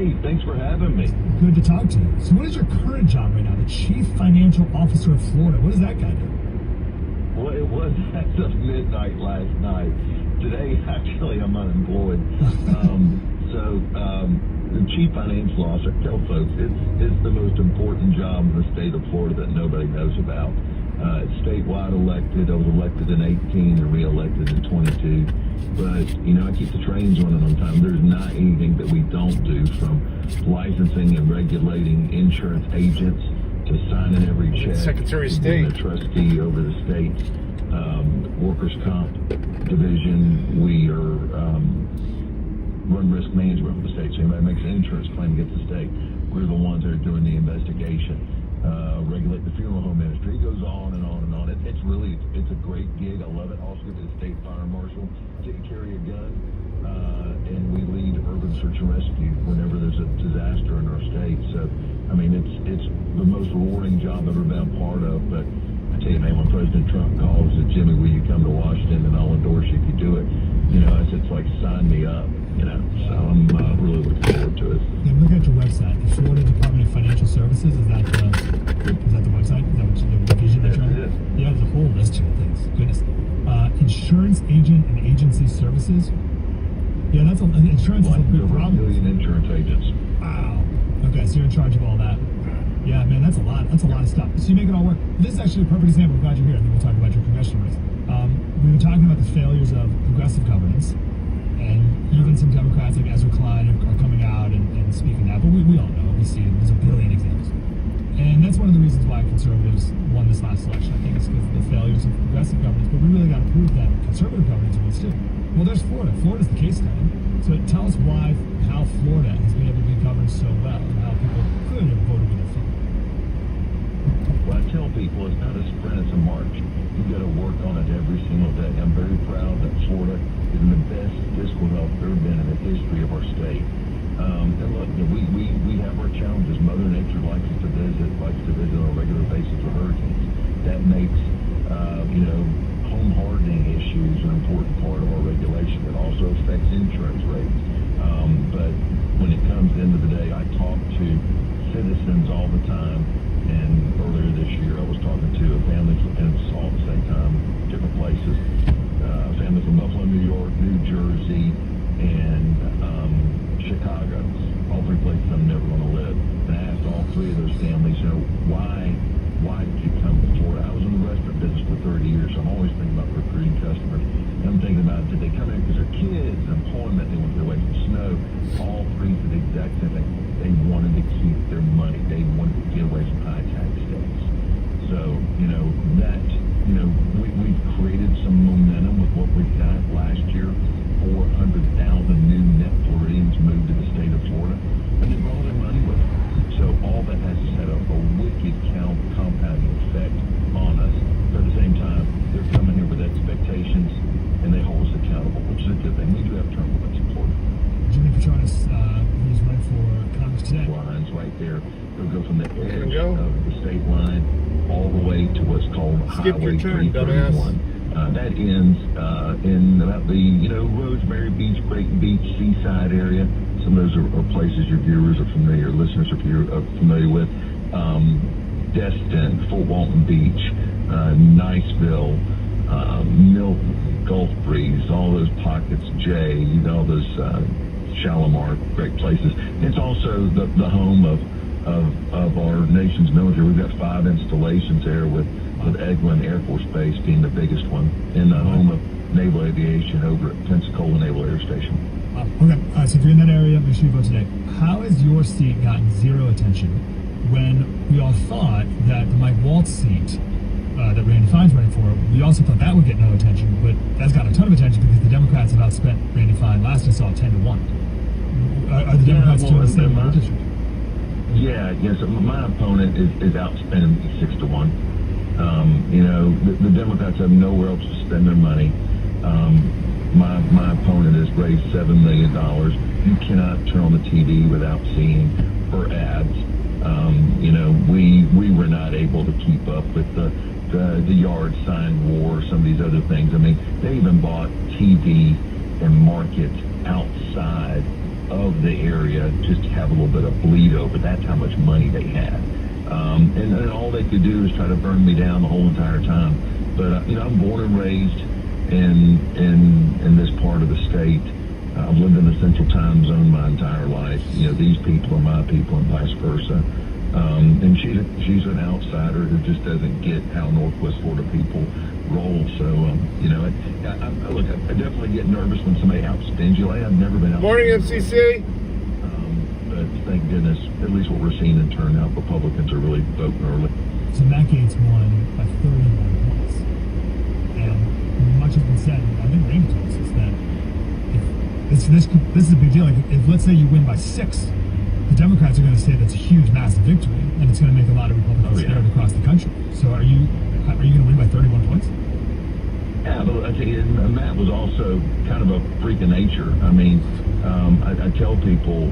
Hey, thanks for having me. Good to talk to you. So what is your current job right now? The Chief Financial Officer of Florida. What does that guy do? Well, it was as of midnight last night. Today, actually, I'm unemployed. The Chief Financial Officer, tell folks, it's the most important job in the state of Florida that nobody knows about. It's statewide elected. I was elected in 18 and re-elected in 22. But, I keep the trains running on time. There's not anything that we don't do, from licensing and regulating insurance agents to signing every check. Secretary of State. A trustee over the state's workers' comp division. We run risk management for the state. So anybody makes an insurance claim against the state, we're the ones that are doing the investigation. Regulate the funeral home industry. It goes on and on and on. It's a great gig. I love it. Also, get to the state fire marshal. Get to carry a gun, and we lead urban search and rescue whenever there's a disaster in our state. So, it's the most rewarding job I've ever been a part of. But I tell you, man, when President Trump calls and said, "Jimmy, will you come to Washington and I'll endorse you if you do it?" It's like, sign me up. So I'm really looking forward to it. Yeah, I'm looking at your website. The Florida Department of Financial Services. Is that the website? Is that what the vision that you're on? Yeah, there's a whole list of things. Goodness. Insurance agent and agency services. Yeah, that's insurance is a big problem. 1 million insurance agents. Wow. Okay, so you're in charge of all that. Yeah, man, that's a lot. That's a lot of stuff. So you make it all work. This is actually a perfect example. I'm glad you're here. And then we'll talk about your congressional race. We were talking about the failures of progressive governance, and even some Democrats like Ezra Klein are coming out and speaking now. But we all know. We see it. There's a billion examples. And that's one of the reasons why conservatives won this last election. I think it's because of the failures of progressive governance. But we really got to prove that conservative governance wins too. Well, there's Florida. Florida's the case study. So tell us how Florida has been able to be governed so well, and how people could have voted with their feet. Well, I tell people it's not a sprint, it's a march. You've got to work on it every single day. I'm very proud that Florida is in the best fiscal health there ever been in the history of our state. And look, we have our challenges. Mother Nature likes to visit on a regular basis with hurricanes. That makes, home hardening issues an important part of our regulation. It also affects insurance rates. But when it comes to the end of the day, I talk to citizens all the time. And earlier this year, I was talking to a family from all at the same time, different places. A family from Buffalo, New York, New Jersey, and Chicago. All three places I'm never going to live. And I asked all three of those families, why did you come to Florida? I was in the restaurant business for 30 years, so I'm always thinking about recruiting customers. And I'm thinking about, did they come in because they're kids, employment, they want to get away from snow? All three did the exact same thing. They wanted to keep their money. They wanted to get away from high tax states. So, we've created some momentum with what we've got. Last year, 400,000 new net Floridians moved to the state of Florida, and they brought their money with them. So all that has set up a wicked compounding effect on us. But at the same time, they're coming here with expectations, and they hold us accountable, which is a good thing. We do have turbulence in Florida. Jimmy Petronis, he's running for Congress today. Lines right there. They'll go from the edge of the state line all the way to what's called Highway 331. That ends in about the Rosemary Beach, Creighton Beach, Seaside area. Some of those are places your viewers are familiar, listeners are familiar with. Destin, Fort Walton Beach, Niceville, Milton, Gulf Breeze, all those pockets, Jay, all those Shalimar, great places. It's also the home of our nation's military. We've got 5 installations there with Eglin Air Force Base being the biggest one, and the home of naval aviation over at Pensacola Naval Air Station. Okay, so if you're in that area, make sure you vote today. How has your seat gotten zero attention when we all thought that the Mike Waltz seat that Randy Fine's running for, we also thought that would get no attention, but that's got a ton of attention because the Democrats have outspent Randy Fine. Last I saw 10-1. Are the Democrats doing the same in the district? Yeah, so my opponent is outspending me 6-1. The Democrats have nowhere else to spend their money. My opponent has raised $7 million. You cannot turn on the TV without seeing her ads. We were not able to keep up with the yard sign war, some of these other things. I mean, they even bought TV and markets outside of the area just to have a little bit of bleed over. That's how much money they had. And all they could do is try to burn me down the whole entire time. But, I'm born and raised in this part of the state. I've lived in the Central Time Zone my entire life. These people are my people and vice versa. And she's an outsider who just doesn't get how Northwest Florida people roll. So, I definitely get nervous when somebody outspends you. I've never been out. Morning, MCC. But thank goodness, at least what we're seeing in turnout, Republicans are really voting early. So Matt Gaetz won by 31 points. And much has been said, I think Raymond told us that if this is a big deal. Like if let's say you win by 6, the Democrats are going to say that's a huge, massive victory, and it's going to make a lot of Republicans scared across the country. So are you going to win by 31 points? Yeah, but I tell you, Matt was also kind of a freak of nature. I mean, I tell people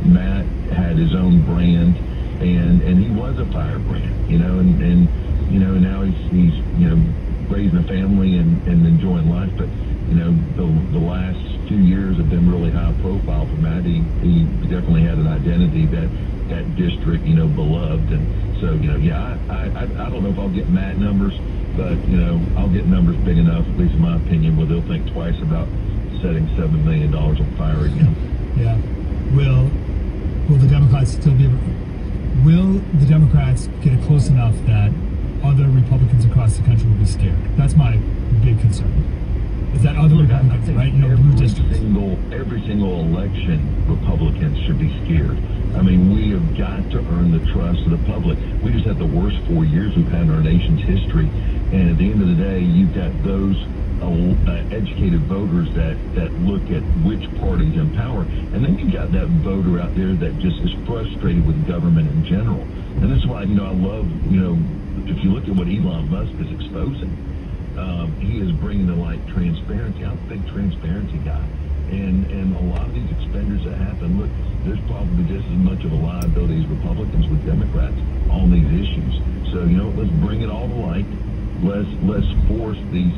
Matt had his own brand, and he was a firebrand, and now he's raising a family and enjoying life. But the last few years have been really high profile for Matt. He definitely had an identity that district, beloved. And so, I don't know if I'll get Matt numbers, but, I'll get numbers big enough, at least in my opinion, where they'll think twice about setting $7 million on fire again. Yeah. Will the Democrats will the Democrats get it close enough that other Republicans across the country will be scared? That's my big concern. Is that other Republicans, right? Blue districts. Every single election, Republicans should be scared. I mean, we have got to earn the trust of the public. We just had the worst 4 years we've had in our nation's history. And at the end of the day, you've got those educated voters that look at which party's in power. And then you've got that voter out there that just is frustrated with government in general. And that's why, I love, if you look at what Elon Musk is exposing, he is bringing to light transparency. I'm a big transparency guy. And a lot of these expenditures that happen, look, there's probably just as much of a liability as Republicans with Democrats on these issues. So, let's bring it all to light. Let's force these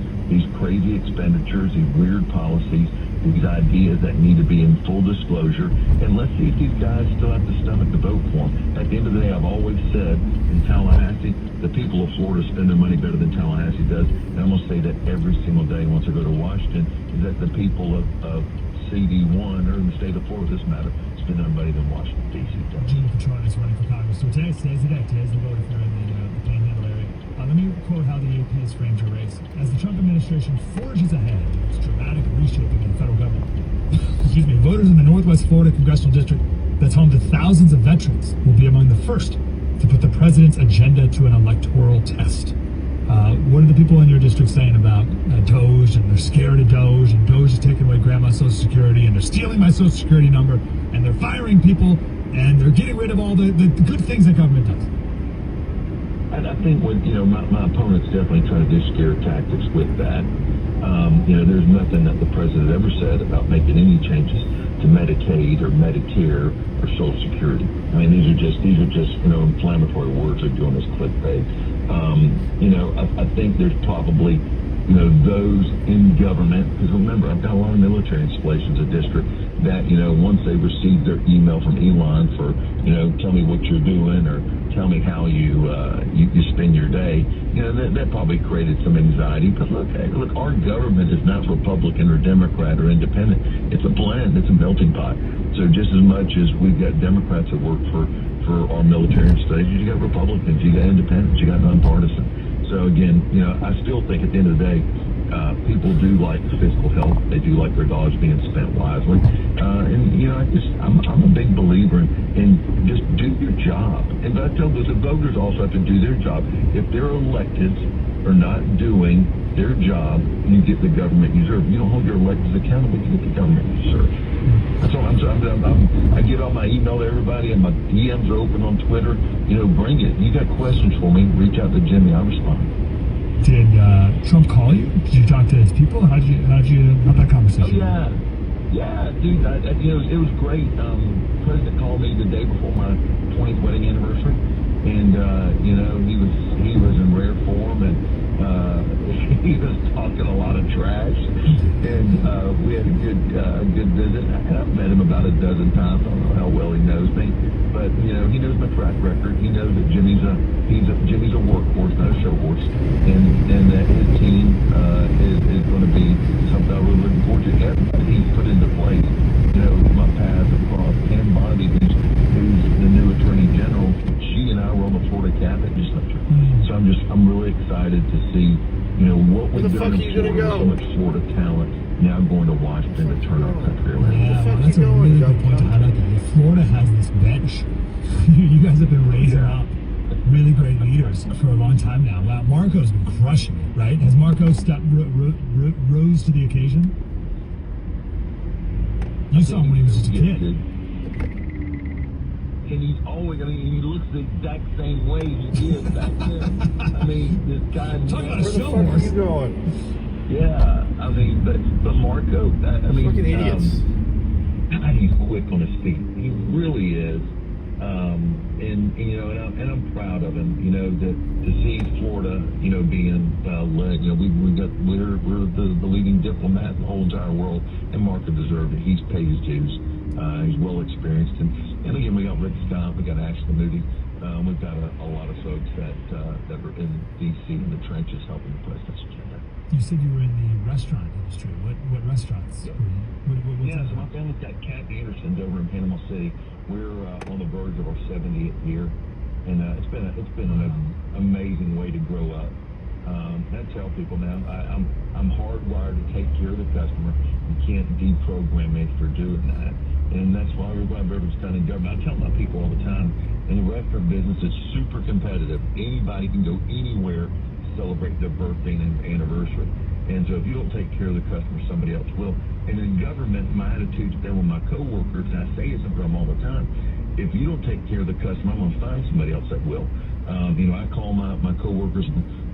crazy expenditures, these weird policies, these ideas that need to be in full disclosure, and let's see if these guys still have the stomach to vote for them. At the end of the day, I've always said in Tallahassee, the people of Florida spend their money better than Tallahassee does, and I'm going to say that every single day once I go to Washington, is that the people of CD1, or in the state of Florida, this matter, spend their money than Washington, D.C. does. Gene Petrone is running for Congress. So today's the day. Today's the vote if you're in the Panhandle area. Let me quote how the AP has framed your race. As the Trump administration forges ahead, it's dramatic reshaping of the federal government. Excuse me, voters in the Northwest Florida congressional district that's home to thousands of veterans will be among the first to put the president's agenda to an electoral test. What are the people in your district saying about DOGE, and they're scared of DOGE, and DOGE is taking away grandma's Social Security, and they're stealing my Social Security number, and they're firing people, and they're getting rid of all the good things that government does? I think my opponents definitely try to do scare tactics with that. There's nothing that the president ever said about making any changes to Medicaid or Medicare or Social Security. I mean, these are just inflammatory words they're doing as clickbait. I think there's probably those in government, because remember, I've got a lot of military installations in district that once they receive their email from Elon for tell me what you're doing or tell me how you spend your day, that probably created some anxiety. But look, our government is not Republican or Democrat or independent. It's a blend. It's a melting pot. So just as much as we've got Democrats that work for our military installations, you got Republicans, you got independents, you got nonpartisan. So again, I still think at the end of the day, people do like fiscal health. They do like their dollars being spent wisely. I'm a big believer in just do your job. And I tell the voters also have to do their job. If their electeds are not doing their job, you get the government you serve. You don't hold your electeds accountable, you get the government you serve. That's all I give out my email to everybody, and my DMs are open on Twitter. Bring it. You got questions for me, reach out to Jimmy. I'll respond. Did Trump call you? Did you talk to his people? How'd you have that conversation? Oh, yeah, dude. It was great. The president called me the day before my 20th wedding anniversary, and he was in rare form, and he was talking a lot of trash. We had a good visit. I've met him about a dozen times. I don't know how well he knows me, but he knows my track record. He knows that Jimmy's a workhorse, not a show horse, and that his team is going to be something I'm really looking forward to. Everybody he's put into place. My path across Pam Bondi, who's the new Attorney General. She and I were on the Florida Cabinet legislature, so I'm really excited to see. What we've done in Florida, so much Florida talent now going to Washington to turn our country around. Yeah, that's a really good point to highlight that. Florida has this bench. You guys have been raising up really great leaders for a long time now. Wow, Marco's been crushing it, right? Has Marco rose to the occasion? You saw him when he was just a kid. And he's always, he looks the exact same way he did back then. This guy... Talking about a show Where the fuck horse. are you going? Yeah, but Marco, Fucking idiots. He's quick on his feet. He really is. And I'm proud of him, to see Florida, being led. We're the leading diplomat in the whole entire world, and Marco deserved it. He's paid his dues. He's well experienced, and again, we got Rick Scott, we got Ashley Moody, we've got a lot of folks that are in D.C. in the trenches helping the president's agenda. You said you were in the restaurant industry. What restaurants were you? What's that So my family's got Cat Anderson's over in Panama City. We're on the verge of our 70th year, and it's been an amazing way to grow up. I tell people now, I'm hardwired to take care of the customer. You can't deprogram me for doing that. And that's why we're glad Beverage County government. I tell my people all the time, in the restaurant business, it's super competitive. Anybody can go anywhere to celebrate their birthday and anniversary. And so if you don't take care of the customer, somebody else will. And in government, my attitude's been with my coworkers, and I say this to them all the time, if you don't take care of the customer, I'm going to find somebody else that will. I call my coworkers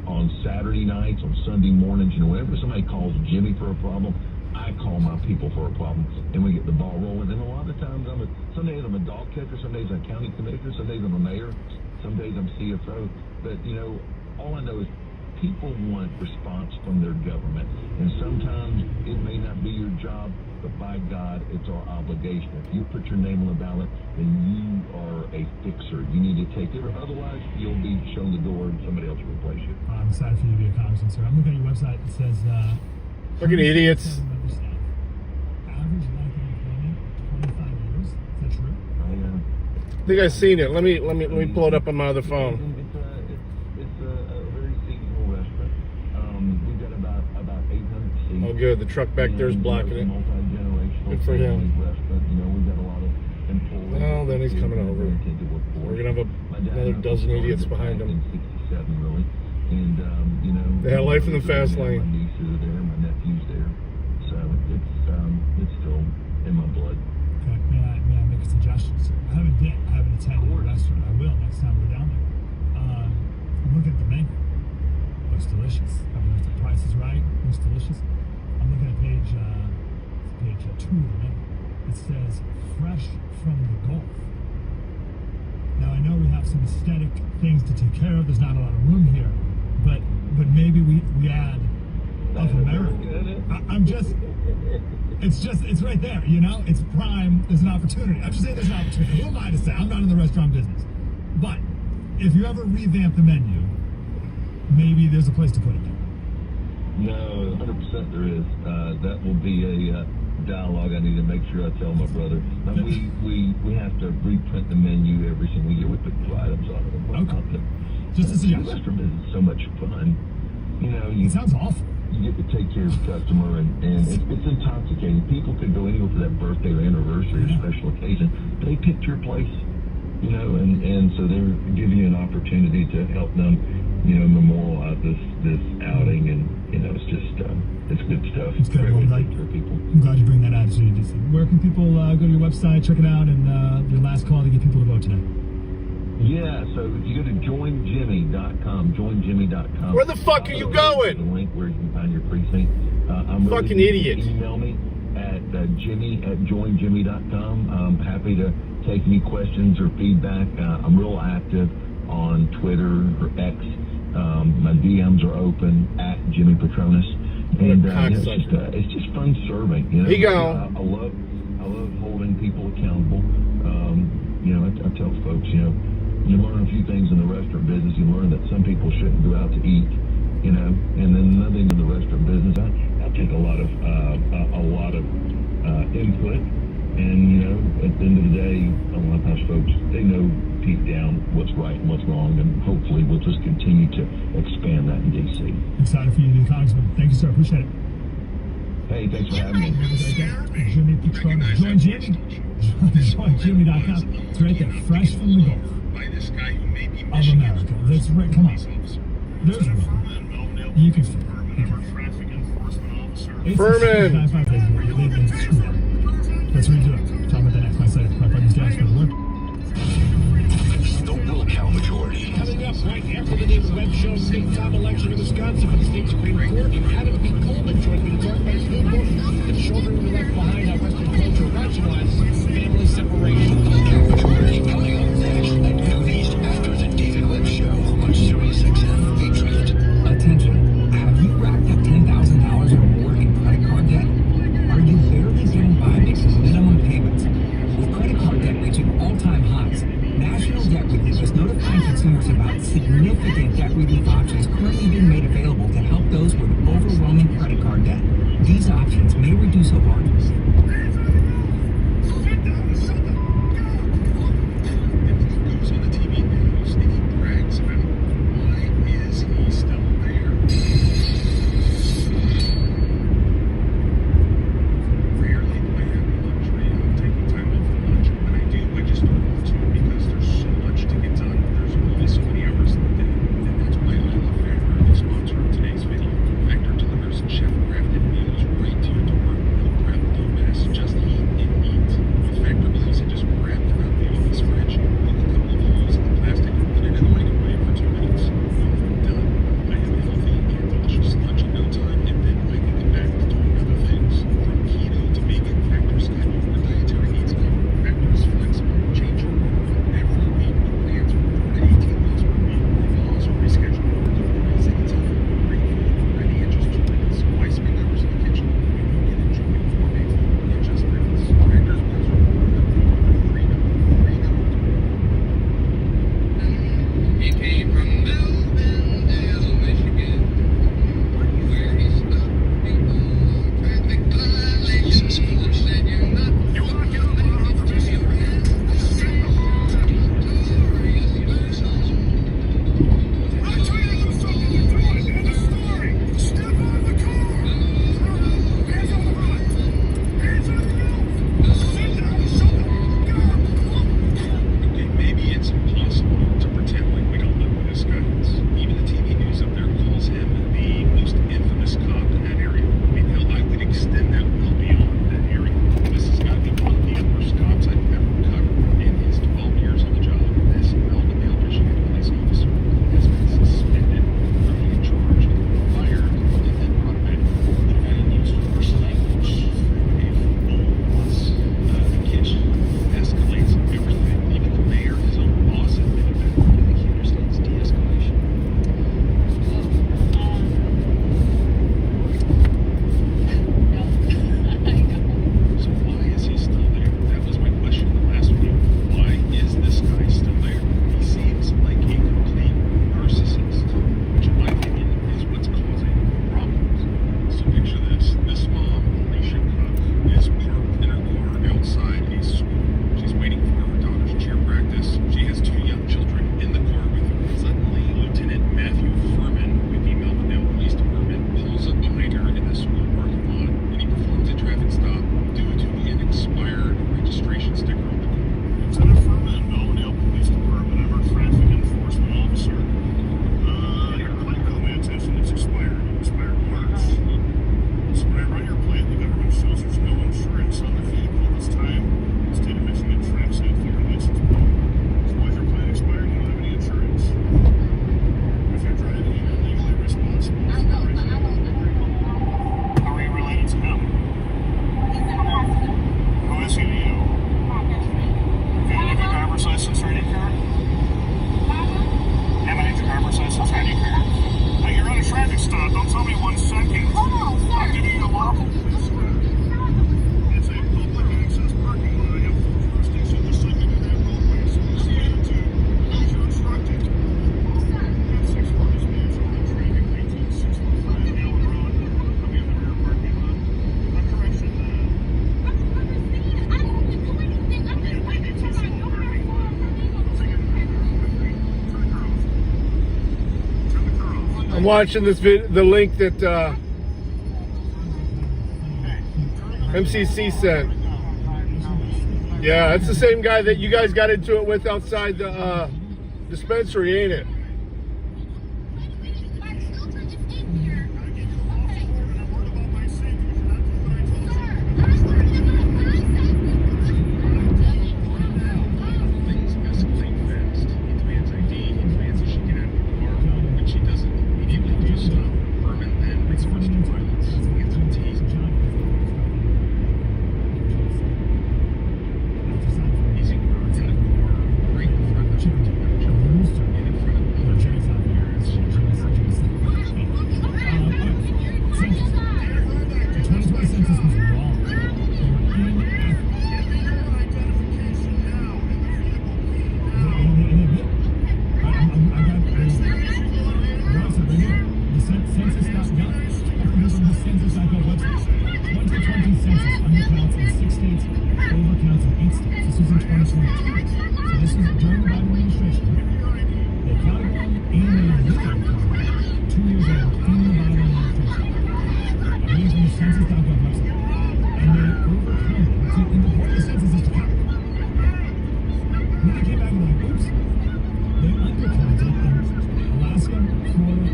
on Saturday nights, on Sunday mornings, whenever somebody calls Jimmy for a problem, I call my people for a problem, and we get the ball rolling. And a lot of times, some days I'm a dog catcher, some days I'm county commissioner, some days I'm a mayor, some days I'm CFO. But, all I know is people want response from their government. And sometimes it may not be your job, but by God, it's our obligation. If you put your name on the ballot, then you are a fixer. You need to take it, or otherwise you'll be shown the door and somebody else will replace you. I'm excited for you to be a congressman, sir. I'm looking at your website. It says... Fucking idiots. Average life of employment, 25 years. Is that true? I think I've seen it. Let me pull it up on my other phone. It's a very seasonal restaurant. We've got about 800 seats. Oh, good. The truck back there is blocking it. Multi-generational. Good for him. Restaurant. We've got a lot of employees. Well, then he's coming over. We're gonna have another dozen idiots behind him. 67, really. And they had life in the fast lane. My niece is there, my nephew's there, so it's still in my blood. Okay, may I make a suggestion? So I haven't attended a restaurant. I will next time we're down there. I'm looking at the menu. Looks delicious. I mean, if the price is right, looks delicious. I'm looking at page 2 of the menu. It says fresh from the Gulf. Now I know we have some aesthetic things to take care of. There's not a lot of room here, but maybe we add of America. It's right there. It's prime. There's an opportunity. I'm just saying there's an opportunity. Who am I to say? I'm not in the restaurant business, but if you ever revamp the menu, maybe there's a place to put it there. No, 100% there is. That will be a dialogue I need to make sure I tell my brother. We have to reprint the menu every single year. We put new items on it. Okay. Just a suggestion. The restaurant business is so much fun. It sounds awful. You get to take care of the customer, and it's intoxicating. People could go anywhere for that birthday or anniversary or special occasion. They picked your place, and so they're giving you an opportunity to help them, memorialize this outing, and it's just it's good stuff. It's good. Great way to take care of people. I'm glad you bring that attitude. Where can people go to your website, check it out, and your last call to get people to vote today? Yeah, so if you go to joinjimmy.com, joinjimmy.com. Where the fuck are you going? The link where you can find your precinct. I'm fucking really idiot. Email me at jimmy@joinjimmy.com. I'm happy to take any questions or feedback. I'm real active on Twitter or X. My DMs are open at Jimmy Petronas. And cocksucker. it's just fun serving. You know, Here you go. I love holding people accountable. You know, I tell folks, you know, you learn a few things in the restaurant business. You learn that some people shouldn't go out to eat. You know, and then another thing in the restaurant business, I take a lot of input. And you know, at the end of the day, a lot of times folks, they know deep down what's right and what's wrong, and hopefully we'll just continue to expand that in DC. Excited for you to be Congressman. Thank you, sir. Appreciate it. Hey, thanks for having me. Jimmy Petrone. Join Jimmy. Join Jimmy.com. It's right there, fresh from the Gulf of America. That's right. Come on. There's one. You can feel it. Furman. Let's redo it. Talk about that next. My second. My friend's Josh for the work. The will count majority. Coming up right after the David Webb Show, big-time election in Wisconsin for the state Supreme Court. Adam B. Coleman joined me to talk about his new book, The Children We Left Behind, How Western Culture Rationalizes Family Separation. The will count majority coming up next at noon East after the David Webb Show on Sirius XM Patriot. Attention, have you racked up $10,000 or more in credit card debt? Are you barely getting by making minimum payments? With credit card debt reaching all-time highs, National Debt Relief is notifying consumers about significant debt relief options currently being made available to help those with overwhelming credit card debt. These options may reduce overdraft I'm watching this the link that MCC sent. Yeah, it's the same guy that you guys got into it with outside the dispensary, ain't it?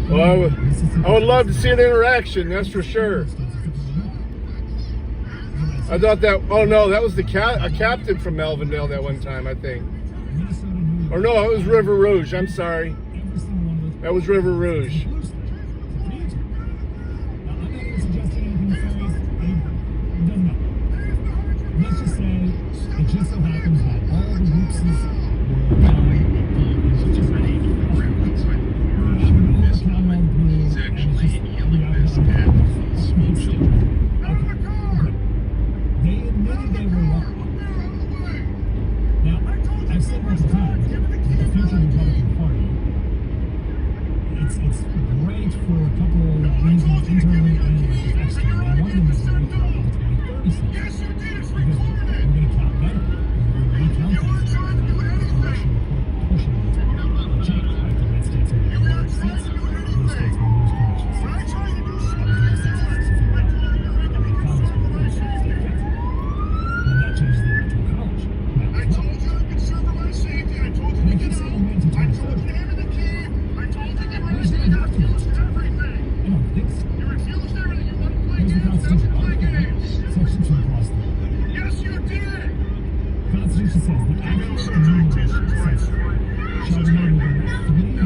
Well, I would love to see an interaction, that's for sure. I thought that, oh no, that was a captain from Melvindale that one time, I think. Or no, it was River Rouge, I'm sorry. That was River Rouge. Let's just say it just so happens that all the whoopsies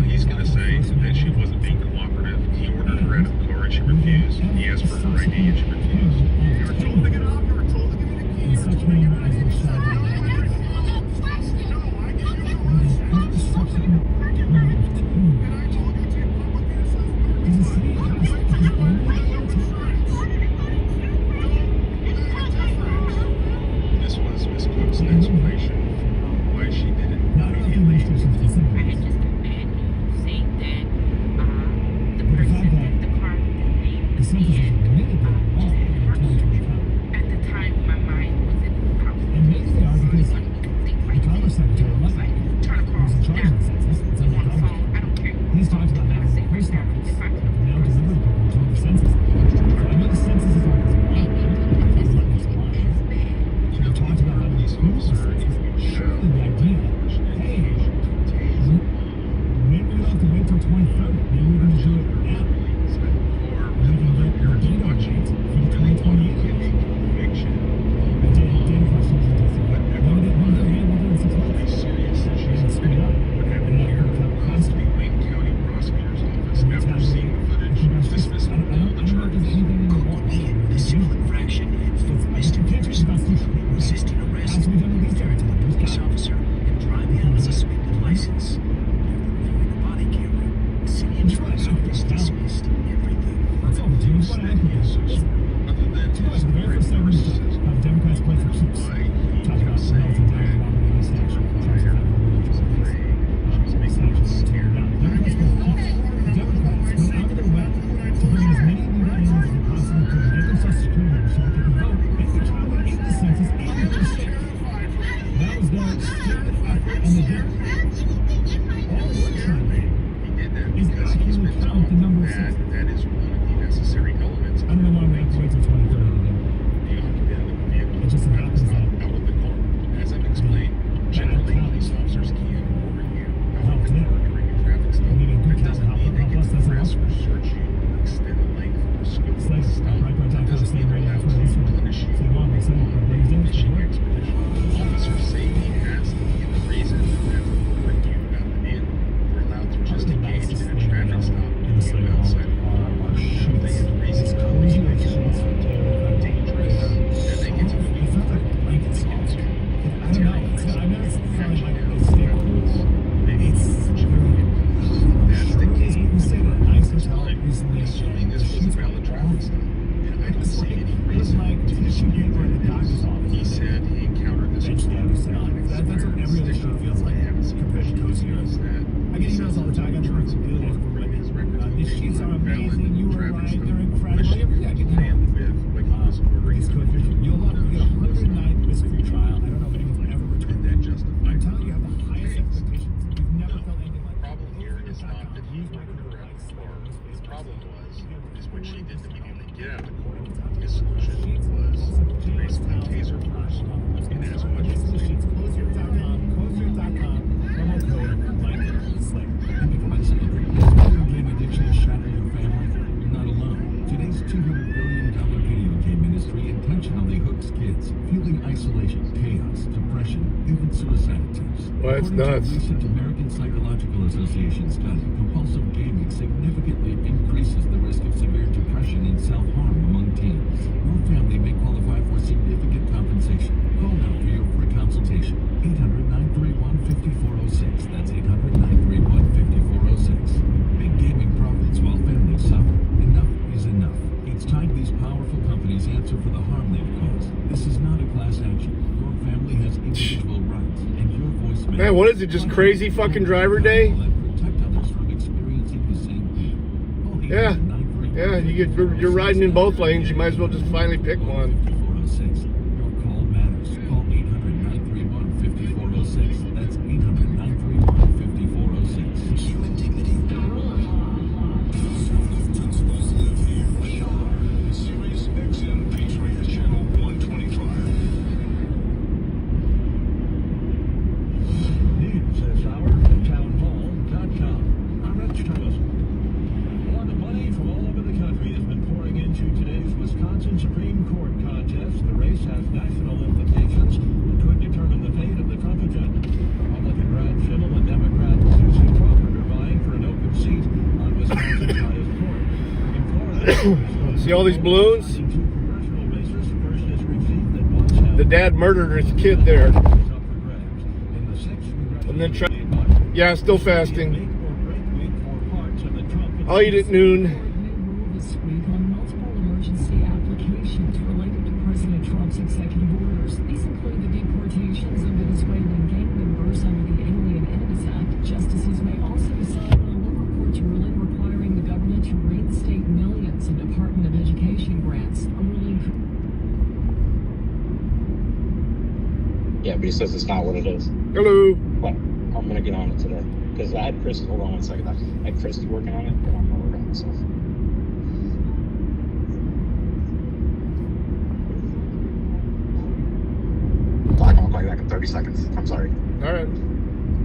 He's going to say that she wasn't being cooperative. He ordered her out of the car and she refused. He asked for her ID and she refused. You were told to get off. You were told to give me the key. This was Miss Cook's explanation for why she did it immediately. Maybe we don't have to wait till 2030. Maybe we can do it now. And we can get valid traffic stop. And I don't see any It was reason like to issue dispute paper in the that. doctor's office. He said he encountered this Eventually, I was car with that's what every other show feels like. I haven't seen Compared to Coast Hero. I get emails all the time. I got insurance the involved for with his records. these sheets are amazing. You were Traffic right. stop. They're incredible. Yeah, I get And emails. with this ordering, It's Coast Hero. You'll love it. You get a 109 risk-free trial. I don't know if anyone's ever returned that that. justifies. I'm telling you, you have the highest expectations. We've never felt anything like that. The problem here is not that he ordered her out of the car. The problem is when she didn't immediately get out of the car. His solution was to basically tase her first. And as much as Closer.com, promo code Slayer. Video game addiction has shattered your family? You're not alone. Today's $200 billion video game industry intentionally hooks kids, fueling isolation, chaos, depression, even suicide attempts. Well, that's According to a nuts. recent American Psychological Association study, compulsive gaming significantly increases the risk of severe depression and self-harm among teens. Your family may qualify for significant compensation. Call now for your free consultation. 800-931-5406. That's 800-931-5406. Big gaming profits while families suffer. Enough is enough. It's time these powerful companies answer for the harm they've caused. This is not a class action. Your family has individual rights, and your voice matters. Man, what is it? Just crazy fucking driver day? Protect others from experiencing the same pain. Call Yeah. 800-931-5406. Yeah, you're riding in both lanes. You might as well just finally pick one. 5406. Your call matters. Call 800-931-5406. That's 800-931-5406. Human dignity. We are Sirius XM Patriot Channel 125. News this hour from townhall.com. I'm Rich Thomas. More the money from all over the country has been pouring into today's Wisconsin Supreme Court contest. The race has national implications that could determine the fate of the Trump agenda. Republican Brad Schimmel and Democrat Susan Crawford are vying for an open seat on Wisconsin's highest court. In Florida, See all these balloons? two congressional races. First district seat that once held The dad murdered his kid there. is up for grabs. In the sixth congressional And then try- election, Yeah, still fasting. make or break week for parts of the Trump I'll eat at noon. New rule this week on multiple emergency applications related to President Trump's executive orders. These include the deportations of Venezuelan gang members under the Alien Enemies Act. Justices may also decide on a lower court's ruling requiring the government to reinstate millions in Department of Education grants. A ruling could Yeah, but he says it's not what it is. Hello. But I'm gonna get on it today because I had Chris. Hold on one second. I had Chris working on it, but I'm gonna work on it myself. Black, I'll call you back in 30 seconds. I'm sorry. All right.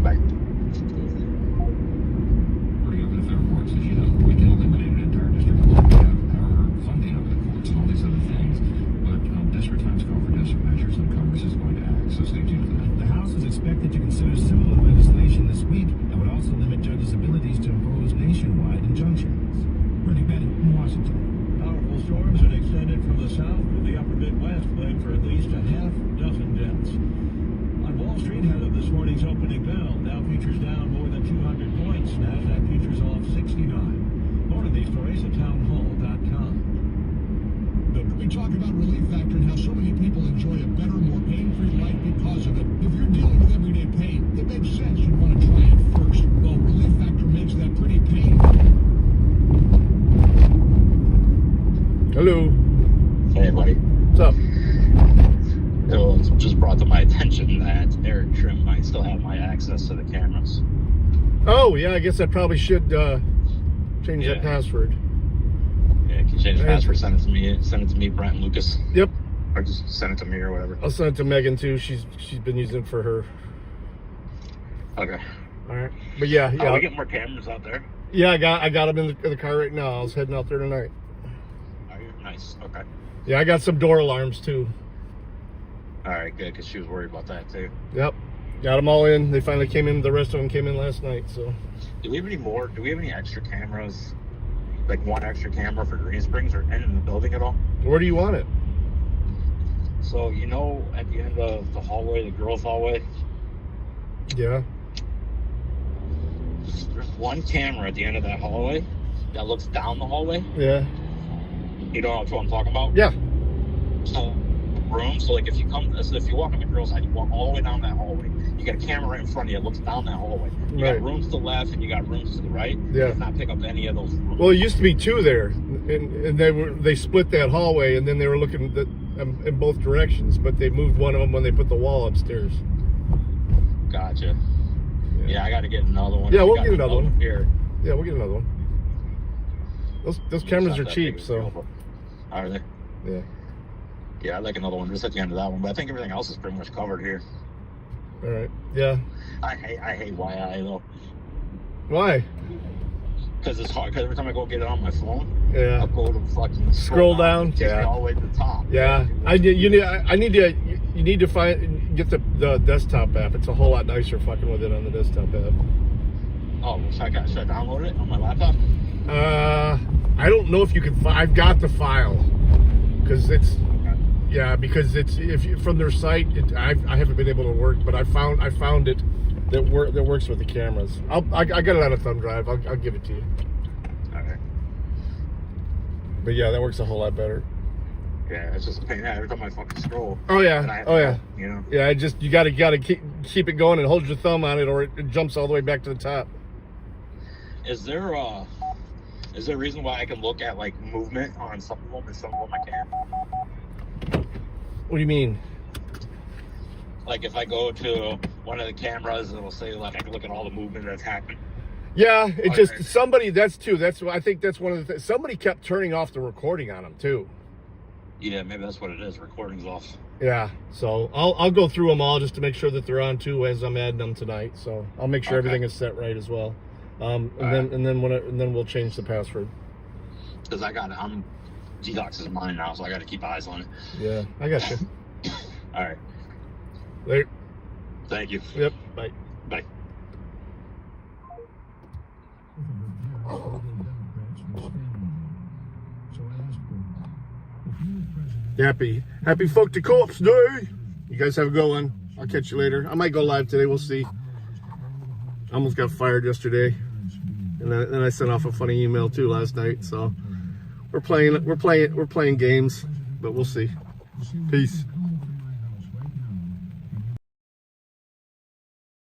Bye. Pretty open if there are courts, as you know. We can eliminate an entire district alone. We have our funding of the courts and all these other things. But desperate times call for desperate measures, and Congress is going to act. So stay tuned for that. The House is expected to consider similar legislation this week that would also limit judges' abilities to impose nationwide injunctions. Bernie Bennett in Washington. powerful storms that extended from the south to the upper Midwest claimed for at least a half dozen deaths. On Wall Street, ahead of this morning's opening bell, Dow futures down more than 200 points. Nasdaq futures off 69. More of these stories at townhall.com. We talk about Relief Factor and how so many people enjoy a better, more pain-free life because of it. If you're dealing with everyday pain, it makes sense you'd want to try it first. Well, Relief Factor makes that pretty pain. Hello. Hey, buddy. What's up? So it's just brought to my attention that Eric Trim might still have my access to the cameras. Oh, yeah, I guess I probably should change Yeah. that password. Yeah, can you change the Right. password? Send it to me, Brent and Lucas. Yep. Or just send it to me or whatever. I'll send it to Megan, too. She's been using it for her. Okay. All right. But yeah. Oh, we get more cameras out there. Yeah, I got them in the car right now. I was heading out there tonight. Are you? Nice. Okay. Yeah, I got some door alarms, too. All right, good, because she was worried about that, too. Yep. Got them all in. They finally came in. The rest of them came in last night, so. Do we have any more? Do we have any extra cameras? Like one extra camera for Green Springs or in the building at all? Where do you want it? So, you know, at the end of the hallway, the girls' hallway, Yeah. there's one camera at the end of that hallway that looks down the hallway. Yeah. You know what I'm talking about? Yeah. So, room. So, like, if you walk on the girl's side, you walk all the way down that hallway. You got a camera right in front of you. It looks down that hallway. You got rooms to the left and you got rooms to the right. Yeah. You does not pick up any of those rooms. Well, it used to be 2 there, and they split that hallway, and then they were looking in both directions, but they moved one of them when they put the wall upstairs. Gotcha. Yeah, I got to get another one. Yeah, we'll get another one here. Yeah, we'll get another one. Those cameras are cheap, so. Are they? Yeah. Yeah, I'd like another one just at the end of that one, but I think everything else is pretty much covered here. All right. Yeah. I hate YI though. Why? Because it's hard. Because every time I go get it on my phone, Yeah. I'll go to fucking Scroll down. Take me all the way to the top. Yeah. You need to get the desktop app. It's a whole lot nicer fucking with it on the desktop app. Oh, should I download it on my laptop? I don't know if you can. I've got the file because it's. Yeah, because it's from their site. I haven't been able to work, but I found it that works with the cameras. I got it on a thumb drive. I'll give it to you. Okay. But yeah, that works a whole lot better. Yeah, it's just a pain. Every time I fucking scroll. Oh yeah. Oh yeah. You know. Yeah, you gotta keep it going and hold your thumb on it, or it jumps all the way back to the top. Is there a reason why I can look at like movement on some of them and some of them I can't? What do you mean? Like if I go to one of the cameras, it'll say like I can look at all the movement that's happened. Yeah, somebody. That's I think that's one of the things. Somebody kept turning off the recording on them too. Yeah, maybe that's what it is. Recording's off. Yeah, so I'll go through them all just to make sure that they're on too as I'm adding them tonight. So I'll make sure everything is set right as well. And then we'll change the password. Because I'm G-Docs is mine now, so I got to keep eyes on it. Yeah, I got you. All right. Later. Thank you. Yep. Bye. Bye. Happy Fuck the Corpse Day. You guys have a good one. I'll catch you later. I might go live today. We'll see. I almost got fired yesterday, and then I sent off a funny email too last night. So we're playing games, but we'll see. Peace.